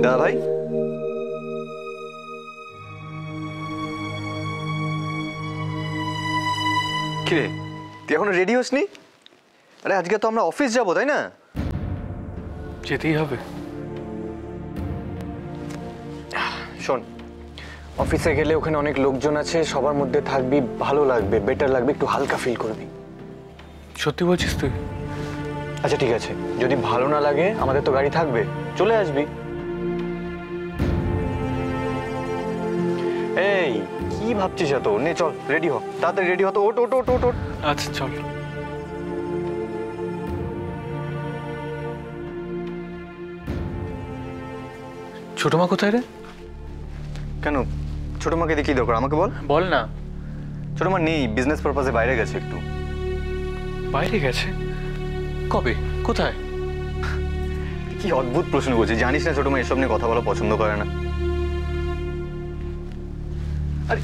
দাদা ভাই, কিরে তুই এখনো রেডি হসনি? আরে আজকে তো আমরা অফিস যাবো, তাই না? যেতেই হবে। শোন, অফিসে গেলে ওখানে অনেক লোকজন আছে, সবার মধ্যে থাকবি, ভালো লাগবে, বেটার লাগবে, একটু হালকা ফিল করবি। সত্যি বলছিস তুই? আচ্ছা ঠিক আছে, যদি ভালো না লাগে আমাদের তো গাড়ি থাকবে, চলে আসবি। এই কি ভাবছিস এত? নে চল, রেডি হ, তাড়াতাড়ি রেডি হ তো। ওট ওট ওট ওট ওট। আচ্ছা চল। ছোট মা কোথায় রে? কেন, ছোট মাকে দেখি দরকার, আমাকে বল। বল না। ছোট মা নেই, বিজনেস পারপাসে বাইরে গেছে একটু। বাইরে গেছে? কবে? কোথায়? কি অদ্ভুত প্রশ্ন করছিস, জানিস না ছোট মা এসব নিয়ে কথা বলা পছন্দ করে না। আরে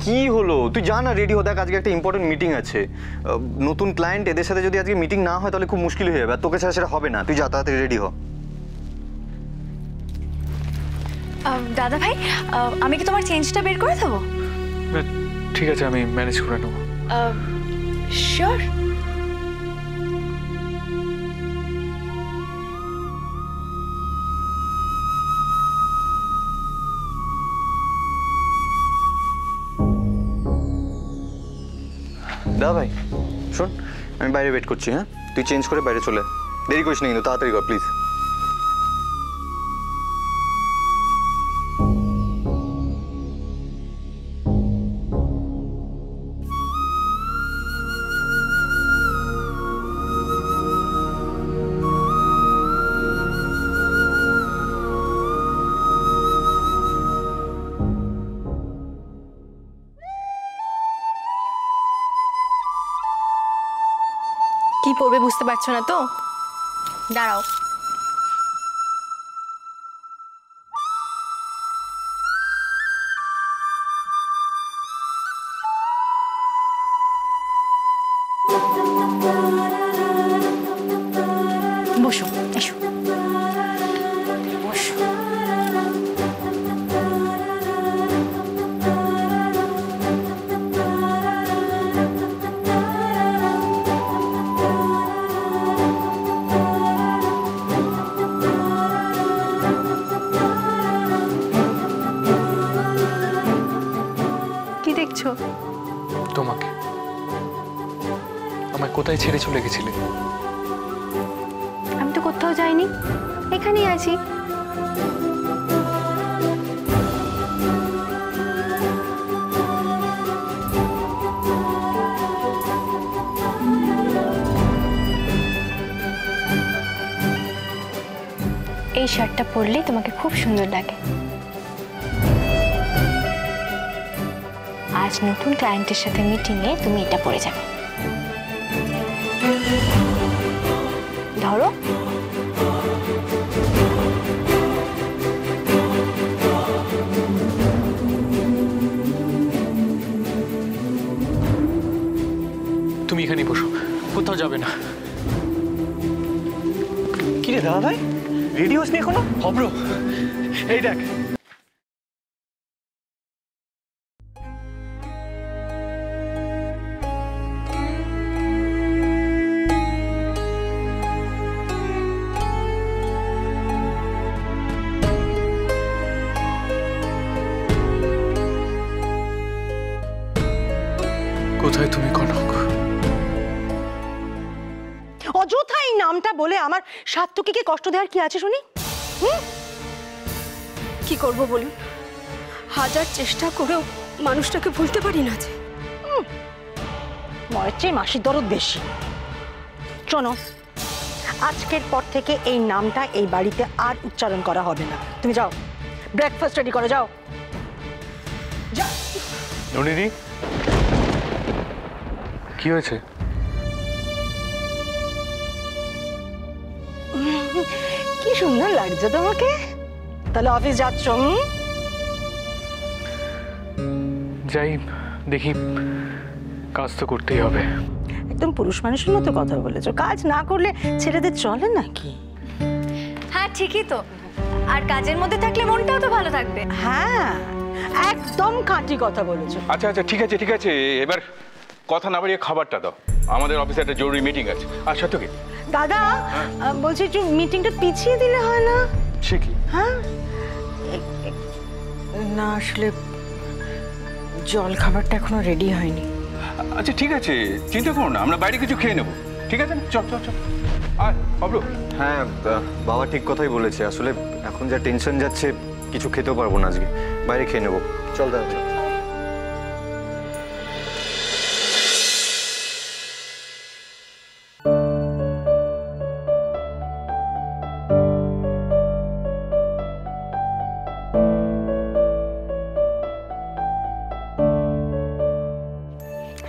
কি হলো, তুই যা না, রেডি হ, দেখ আজকে একটা ইম্পর্টেন্ট মিটিং আছে, নতুন ক্লায়েন্ট, এদের সাথে যদি আজকে মিটিং না হয় তাহলে খুব মুশকিল হয়ে যাবে, আর তোকে ছাড়া সেটা হবে না। তুই যা, তাড়াতাড়ি রেডি হ। দাদা ভাই, আমি কি তোমার চেঞ্জটা বের করে দেবো? ঠিক আছে, আমি ম্যানেজ করে নেবো। শিওর? দাদা ভাই শোন, আমি বাইরে ওয়েট করছি, হ্যাঁ? তুই চেঞ্জ করে বাইরে চলে, দেরি করিস না কিন্তু, তাড়াতাড়ি কর প্লিজ। কি পড়বে বুঝতে পারছো না তো? দাঁড়াও। বসো, এসো বসো। তোমাকে। আমায় কোথায় ছেড়ে চলে গেছিলে? আমি তো কোথাও যাইনি, এখানেই আছি। এই শার্টটা পরলেই তোমাকে খুব সুন্দর লাগে। আজ নতুন ক্লায়েন্টের সাথে মিটিংয়ে তুমি এটা পরে যাবে। ধরো। তুমি এখানেই বসো, কোথাও যাবে না। কি রে দাদা ভাই, রেডি হসনি এখনো? অব্র, এই দেখ। কোথায় তুমি কনক? অযথা এই নামটা বলে আমার সাত্তকীকে কষ্ট দেওয়ার কি আছে শুনি? কি করব বলুন, হাজার চেষ্টা করেও মানুষটাকে ভুলতে পারি না যে। মরের চেয়ে মাসির দরদ বেশি। শোনো, আজকের পর থেকে এই নামটা এই বাড়িতে আর উচ্চারণ করা হবে না। তুমি যাও, ব্রেকফাস্ট রেডি করে যাও। ননিদি, কি হয়েছে? কি সুন্দর লাগছে তোমাকে। তাহলে অফিস যাচ্ছ? যাই, দেখি, কাজ তো করতেই হবে। একদম পুরুষ মানুষের মতো কথা বলেছো, কাজ না করলে ছেলেদের চলে নাকি? হ্যাঁ ঠিকই তো, আর কাজের মধ্যে থাকলে মনটাও তো ভালো থাকবে। হ্যাঁ, একদম খাঁটি কথা বলেছো। আচ্ছা আচ্ছা ঠিক আছে ঠিক আছে, এবার কথা না বাড়িয়ে খাবারটা দাও, আমাদের অফিসে একটা জরুরি মিটিং আছে। আর সত্য কি দাদা, বলছি একটু মিটিংটা পিছিয়ে দিলে হয় না? সে কি? হ্যাঁ, না আসলে জল খাবারটা এখনো রেডি হয়নি। আচ্ছা ঠিক আছে, চিন্তা করো না, আমরা বাইরে কিছু খেয়ে নেবো, ঠিক আছে? চল চল চল। আর বাবলু, হ্যাঁ বাবা ঠিক কথাই বলেছে, আসলে এখন যা টেনশন যাচ্ছে কিছু খেতেও পারবো না আজকে, বাইরে খেয়ে নেবো। চল দাদা।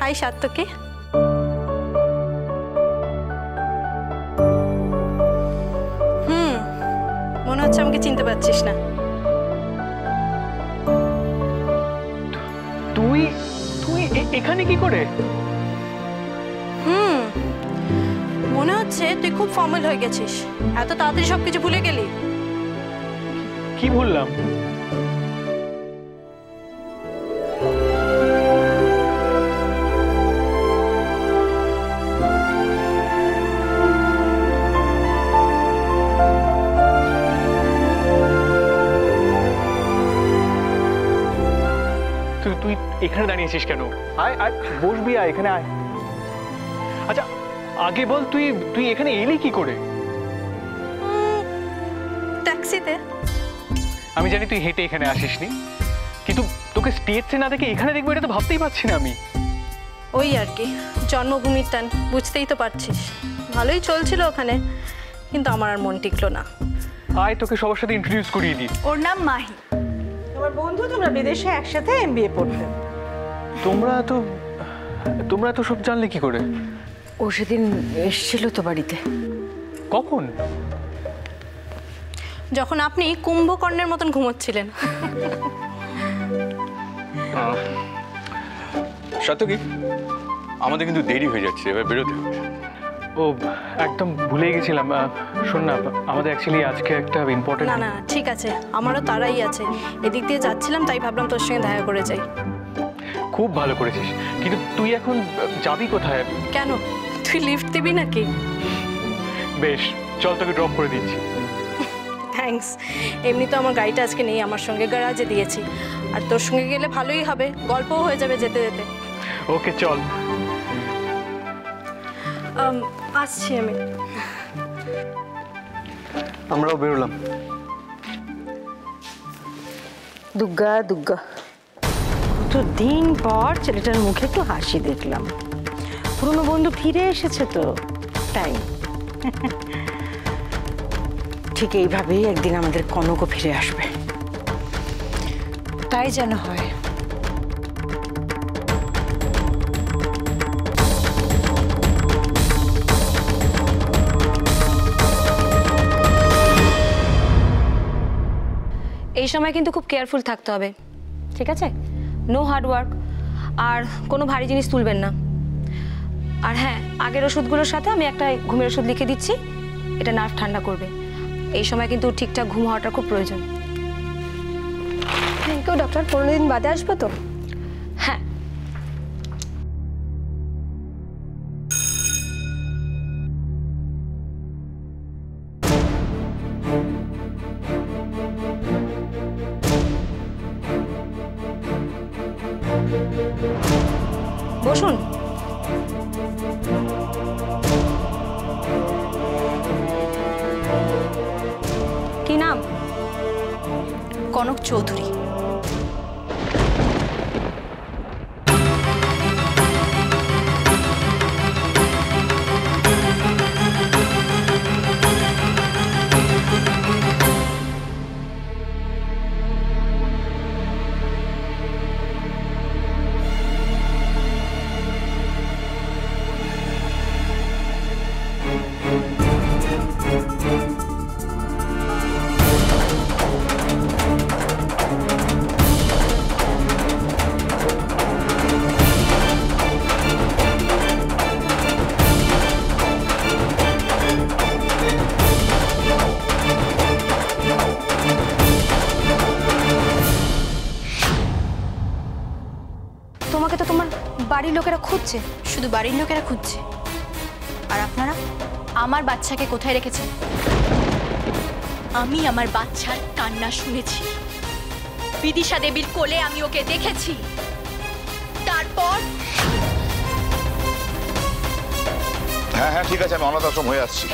হাই সাত্তকে। মনে হচ্ছে আমাকে চিনতে পারছিস না। তুই তুই এখানে কি করে? মনে হচ্ছে তুই খুব ফর্মাল হয়ে গেছিস, এত তাড়াতাড়ি সবকিছু ভুলে গেলি। কি বললাম? তুই এখানে দাঁড়িয়েছিস কেন? আয় আয়, বসবি, আয় এখানে আয়। আচ্ছা আগে বল, তুই তুই এখানে এলি কি করে? ট্যাক্সিতে। আমি জানি তুই হেঁটে এখানে আসিসনি, কিন্তু তোকে স্টেজে না দেখে এখানে দেখবো এটা তো ভাবতেই পারছি না আমি। ওই আর কি, জন্মভূমির টান, বুঝতেই তো পারছিস। ভালোই চলছিল ওখানে, কিন্তু আমার আর মন টিকলো না। আয় তোকে সবার সাথে ইন্ট্রোডিউস করিয়ে দিই। ওর নাম মাহি। তোমার বন্ধু, তোমরা বিদেশে একসাথে MBA পড়তে। তোমরা তো সব জানলে কি করে? ও সেদিন এসেছিল তো বাড়িতে। কখন? যখন আপনি কুম্ভকর্ণের মতন ঘুমোচ্ছিলেন। সত্য কি, আমাদের কিন্তু দেরি হয়ে যাচ্ছে, এবার বেরোতে হবে। ও একদম ভুলে গেছিলাম। শোন না, আমাদের অ্যাকচুয়ালি আজকে একটা ইম্পর্টেন্ট। না না ঠিক আছে, আমারও তারাই আছে, এদিক দিয়ে যাচ্ছিলাম তাই ভাবলাম তোর সঙ্গে দেখা করে যাই। খুব ভালো করেছিস, কিন্তু তুই এখন যাবি কোথায়? কেন, তুই লিফট দিবি নাকি? বেশ চল, তোকে ড্রপ করে দিচ্ছি। থ্যাঙ্কস। এমনি তো আমার গাড়িটা আজকে নেই, আমার সঙ্গে গ্যারাজে দিয়েছি। আর তোর সঙ্গে গেলে ভালোই হবে, গল্পও হয়ে যাবে যেতে যেতে। ওকে চল। আসছি আমি। আমরাও বেরোলাম। দুগ্গা দুগ্গা, তো দিন পর ছেলেটার মুখে একটু হাসি দেখলাম। পুরনো বন্ধু ফিরে এসেছে তো, তাই। ঠিক এইভাবেই একদিন আমাদের কনকও ফিরে আসবে, তাই যেন হয়। এই সময় কিন্তু খুব কেয়ারফুল থাকতে হবে, ঠিক আছে? নো হার্ড ওয়ার্ক, আর কোনো ভারী জিনিস তুলবেন না। আর হ্যাঁ, আগের ওষুধগুলোর সাথে আমি একটা ঘুমের ওষুধ লিখে দিচ্ছি, এটা নার্ভ ঠান্ডা করবে। এই সময় কিন্তু ঠিকঠাক ঘুম হওয়াটা খুব প্রয়োজন। থ্যাংক ইউ ডক্টর, 15 দিন বাদে আসবো তো? হ্যাঁ। বসুন। কি নাম? কনক চৌধুরী। বাড়ির লোকেরা খুঁজছে। শুধু বাড়ির লোকেরা খুঁজছে, আর আপনারা আমার বাচ্চাকে কোথায় রেখেছেন? আমি আমার বাচ্চার কান্না শুনেছি, বিদিশা দেবীর কোলে আমি ওকে দেখেছি। তারপর হ্যাঁ হ্যাঁ ঠিক আছে, আমি অনাথ আশ্রম হয়ে আসছি।